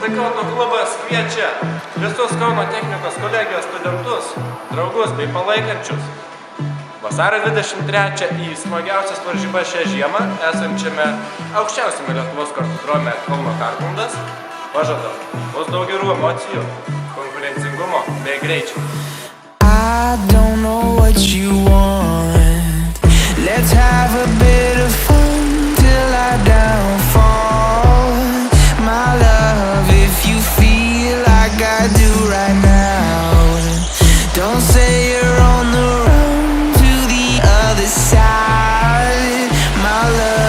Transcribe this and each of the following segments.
Kauno klubas kviečia visus Kauno technikos kolegijos studentus, draugus bei palaikančius vasario 23 į smagiausias varžybas šią žiemą esančiame aukščiausiame Lietuvos kartodrome Kauno Karklundas. Pažadam, bus daug gerų emocijų, konkurencingumo bei greičio. I don't know what you want. Let's have a bit of fun till I downfall. My love, if you feel like I do right now, don't say you're on the run to the other side. My love.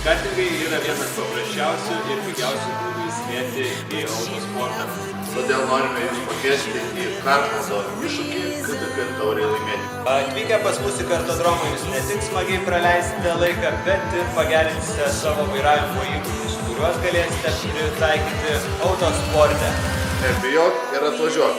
Kartingai yra vienas paprasčiausių ir pigiausių būdų įsilieti į autosportą. Todėl norime Jūs pakviesti į Karklundo iššūkį KTK taurei laimėti. Atvykę pas mus į kartodromą Jūs ne tik smagiai praleisite laiką, bet ir pagerinsite savo vairavimo įgūdžius, kuriuos galėsite pritaikyti autosporte. Nebijok ir atvažiuok.